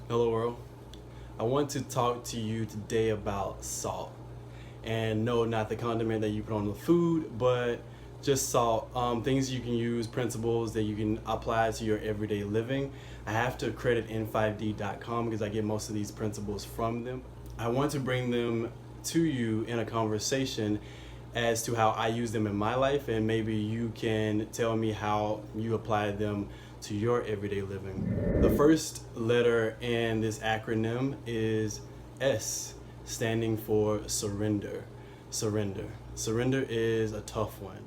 Hello world. I want to talk to you today about salt. And no, not the condiment that you put on the food, but just salt. Things you can use, principles that you can apply to your everyday living. I have to credit n5d.com because I get most of these principles from them. I want to bring them to you in a conversation as to how I use them in my life, and maybe you can tell me how you apply them to your everyday living. The first letter in this acronym is S, standing for surrender. Surrender. Surrender is a tough one.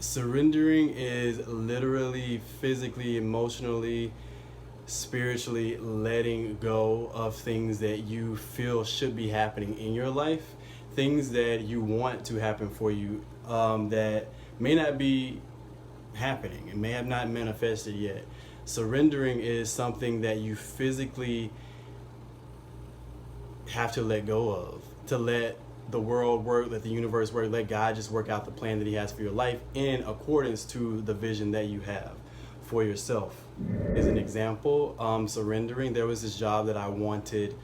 Surrendering is literally, physically, emotionally, spiritually letting go of things that you feel should be happening in your life, things that you want to happen for you that may not be happening and may have not manifested yet. Surrendering is something that you physically have to let go of, to let the world work, let the universe work, let God just work out the plan that He has for your life in accordance to the vision that you have for yourself. As an example, surrendering, there was this job that I wanted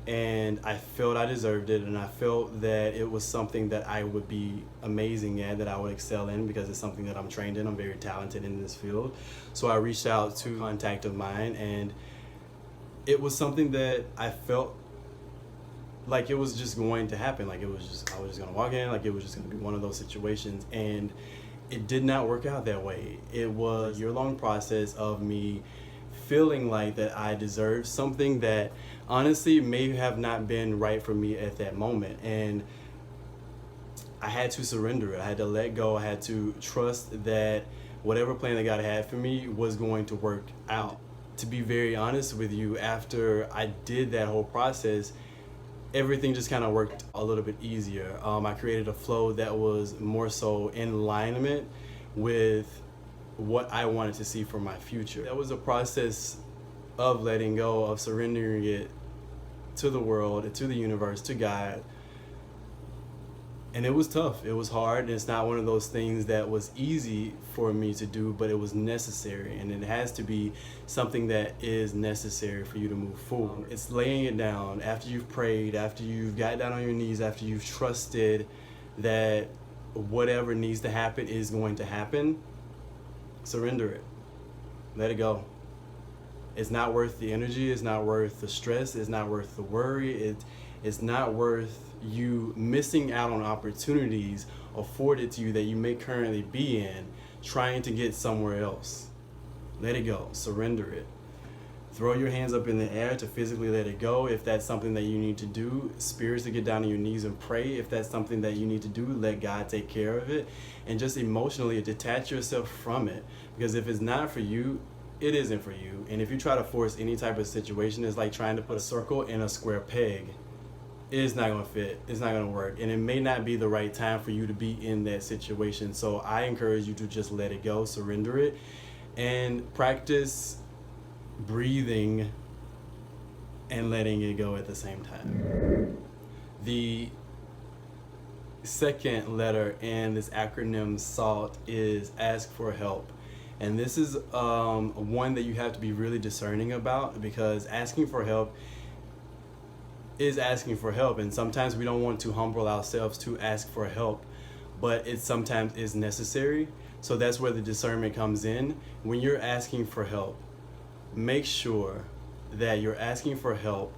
and I felt I deserved it, and I felt that it was something that I would be amazing at, that I would excel in because it's something that I'm trained in. I'm very talented in this field. So I reached out to a contact of mine, and it was something that I felt like it was just going to happen. Like I was just gonna walk in, like it was just gonna be one of those situations, and it did not work out that way. It was a year-long process of me feeling like that I deserved something that honestly may have not been right for me at that moment, and I had to surrender it. I had to let go. I had to trust that whatever plan that God had for me was going to work out. To be very honest with you, after I did that whole process, everything just kind of worked a little bit easier. I created a flow that was more so in alignment with what I wanted to see for my future. That was a process of letting go, of surrendering it to the world, to the universe, to God. And it was tough, it was hard, and it's not one of those things that was easy for me to do, but it was necessary, and it has to be something that is necessary for you to move forward. It's laying it down after you've prayed, after you've got down on your knees, after you've trusted that whatever needs to happen is going to happen. Surrender it. Let it go. It's not worth the energy, it's not worth the stress, it's not worth the worry, it's not worth you missing out on opportunities afforded to you that you may currently be in, trying to get somewhere else. Let it go. Surrender it. Throw your hands up in the air to physically let it go if that's something that you need to do. Spirits to get down on your knees and pray if that's something that you need to do. Let God take care of it. And just emotionally detach yourself from it. Because if it's not for you, it isn't for you. And if you try to force any type of situation, it's like trying to put a circle in a square peg. It's not going to fit. It's not going to work. And it may not be the right time for you to be in that situation. So I encourage you to just let it go, surrender it, and practice breathing and letting it go at the same time. The second letter in this acronym SALT is ask for help. And this is one that you have to be really discerning about, because asking for help is asking for help, and sometimes we don't want to humble ourselves to ask for help, but it sometimes is necessary. So that's where the discernment comes in. When you're asking for help, make sure that you're asking for help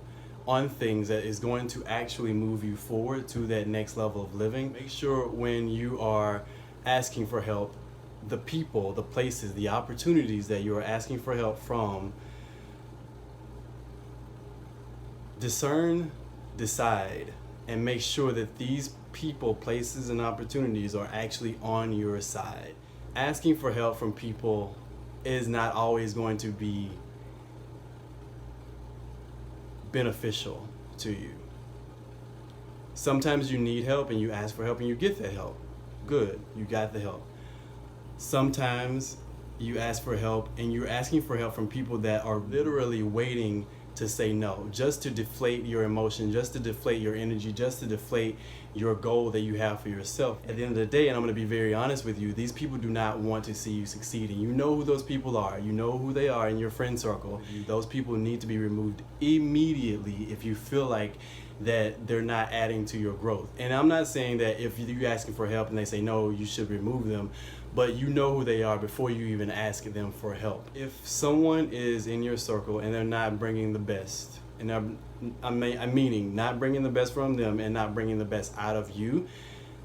on things that is going to actually move you forward to that next level of living. Make sure when you are asking for help, the people, the places, the opportunities that you are asking for help from, discern, decide, and make sure that these people, places, and opportunities are actually on your side. Asking for help from people is not always going to be beneficial to you. Sometimes you need help and you ask for help and you get that help. Good, you got the help. Sometimes you ask for help and you're asking for help from people that are literally waiting to say no, just to deflate your emotion, just to deflate your energy, just to deflate your goal that you have for yourself. At the end of the day, and I'm going to be very honest with you, these people do not want to see you succeed. And you know who those people are. You know who they are in your friend circle. Those people need to be removed immediately if you feel like that they're not adding to your growth. And I'm not saying that if you're asking for help and they say no, you should remove them, but you know who they are before you even ask them for help. If someone is in your circle and they're not bringing the best, and I'm meaning not bringing the best from them and not bringing the best out of you,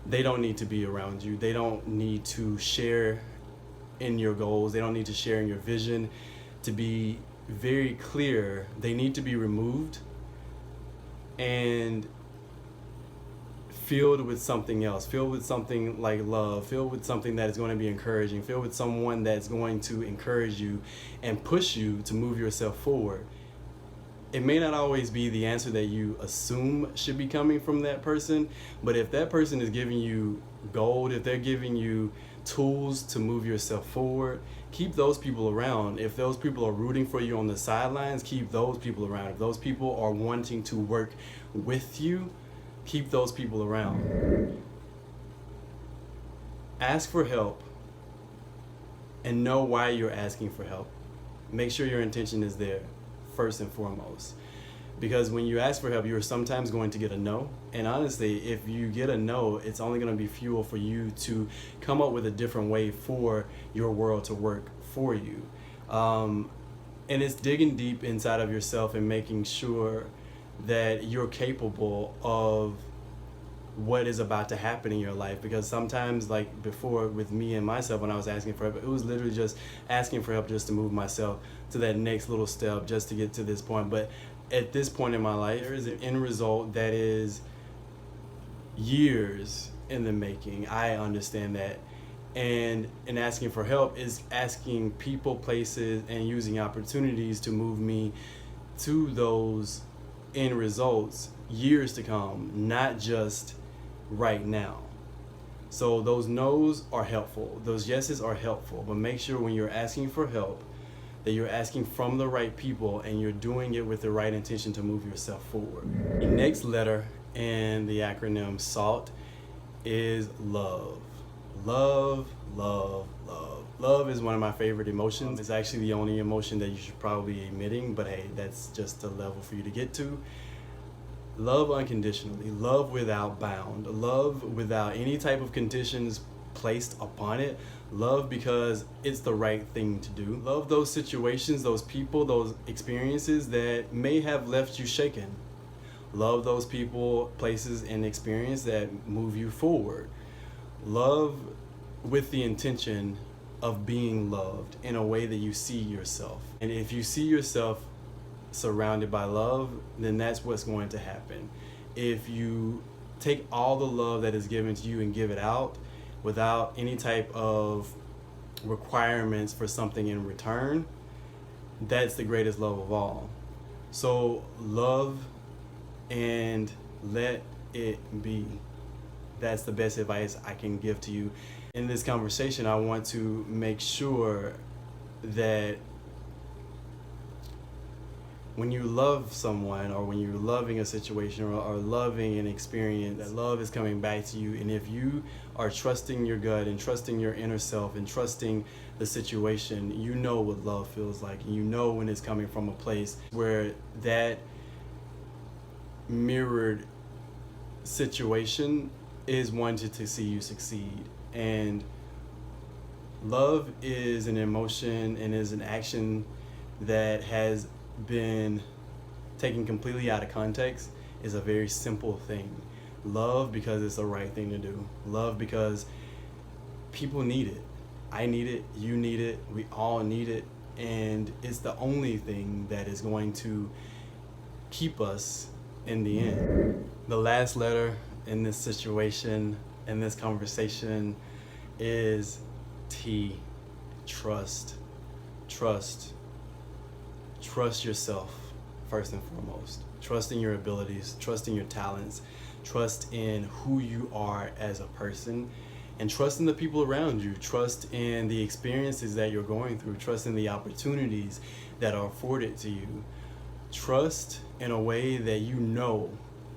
they don't need to be around you. They don't need to share in your goals. They don't need to share in your vision. To be very clear, they need to be removed and filled with something else, filled with something like love, filled with something that is going to be encouraging, filled with someone that's going to encourage you and push you to move yourself forward. It may not always be the answer that you assume should be coming from that person, but if that person is giving you gold, if they're giving you tools to move yourself forward, keep those people around. If those people are rooting for you on the sidelines, keep those people around. If those people are wanting to work with you, keep those people around. Ask for help and know why you're asking for help. Make sure your intention is there first and foremost. Because when you ask for help, you're sometimes going to get a no. And honestly, if you get a no, it's only going to be fuel for you to come up with a different way for your world to work for you. And it's digging deep inside of yourself and making sure that you're capable of what is about to happen in your life. Because sometimes, like before with me and myself, when I was asking for help, it was literally just asking for help just to move myself to that next little step, just to get to this point. But at this point in my life, there is an end result that is years in the making. I understand that. And asking for help is asking people, places, and using opportunities to move me to those end results years to come, not just right now. So those no's are helpful. Those yeses are helpful. But make sure when you're asking for help that you're asking from the right people and you're doing it with the right intention to move yourself forward. The next letter in the acronym SALT is love. Love, love, love. Love is one of my favorite emotions. It's actually the only emotion that you should probably be emitting, but hey, that's just a level for you to get to. Love unconditionally, love without bound, love without any type of conditions placed upon it. Love because it's the right thing to do. Love those situations, those people, those experiences that may have left you shaken. Love those people, places, and experiences that move you forward. Love with the intention of being loved in a way that you see yourself. And if you see yourself surrounded by love, then that's what's going to happen. If you take all the love that is given to you and give it out without any type of requirements for something in return, that's the greatest love of all. So love and let it be. That's the best advice I can give to you. In this conversation, I want to make sure that when you love someone, or when you're loving a situation, or loving an experience, that love is coming back to you. And if you are trusting your gut and trusting your inner self and trusting the situation, you know what love feels like. And you know when it's coming from a place where that mirrored situation is wanted to see you succeed. And love is an emotion and is an action that has been taken completely out of context. Is a very simple thing. Love because it's the right thing to do. Love because people need it. I need it, you need it, we all need it, and it's the only thing that is going to keep us in the end. The last letter in this situation, in this conversation, is T. Trust. Trust. Trust yourself first and foremost. Trust in your abilities, trust in your talents, trust in who you are as a person, and trust in the people around you. Trust in the experiences that you're going through. Trust in the opportunities that are afforded to you. Trust in a way that you know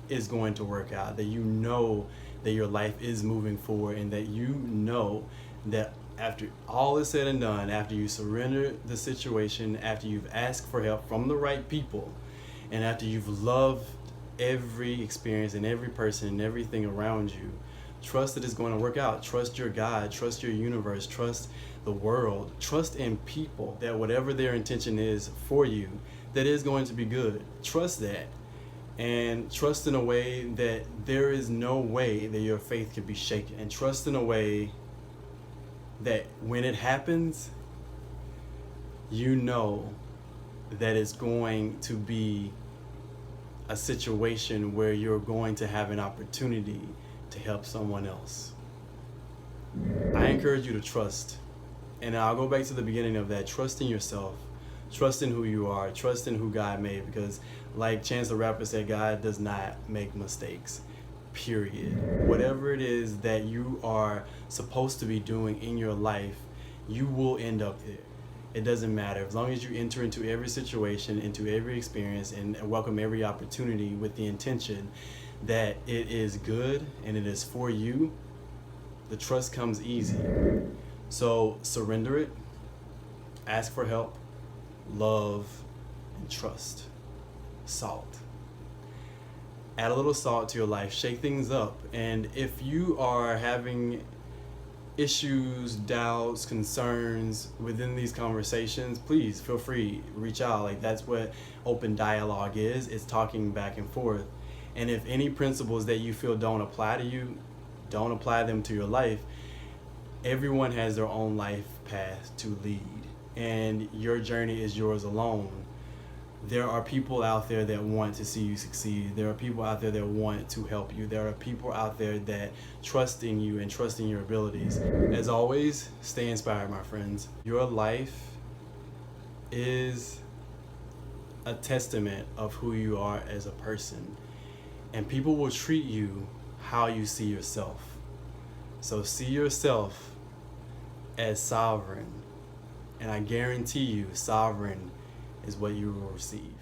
is going to work out, that you know that your life is moving forward, and that you know that after all is said and done, after you surrender the situation, after you've asked for help from the right people, and after you've loved every experience and every person and everything around you, trust that it's going to work out. Trust your God, trust your universe, trust the world, trust in people, that whatever their intention is for you, that is going to be good. Trust that. And trust in a way that there is no way that your faith can be shaken. And trust in a way that when it happens, you know that it's going to be a situation where you're going to have an opportunity to help someone else. I encourage you to trust. And I'll go back to the beginning of that. Trust in yourself. Trust in who you are. Trust in who God made. Because like Chance the Rapper said, God does not make mistakes. Period. Whatever it is that you are supposed to be doing in your life, you will end up there. It doesn't matter. As long as you enter into every situation, into every experience, and welcome every opportunity with the intention that it is good and it is for you, the trust comes easy. So surrender it, ask for help, love, and trust. Salt. Add a little salt to your life, shake things up. And if you are having issues, doubts, concerns within these conversations, please feel free, reach out. Like, that's what open dialogue is. It's talking back and forth. And if any principles that you feel don't apply to you, don't apply them to your life. Everyone has their own life path to lead, and your journey is yours alone. There are people out there that want to see you succeed. There are people out there that want to help you. There are people out there that trust in you and trust in your abilities. As always, stay inspired, my friends. Your life is a testament of who you are as a person, and people will treat you how you see yourself. So see yourself as sovereign, and I guarantee you, sovereign is what you will receive.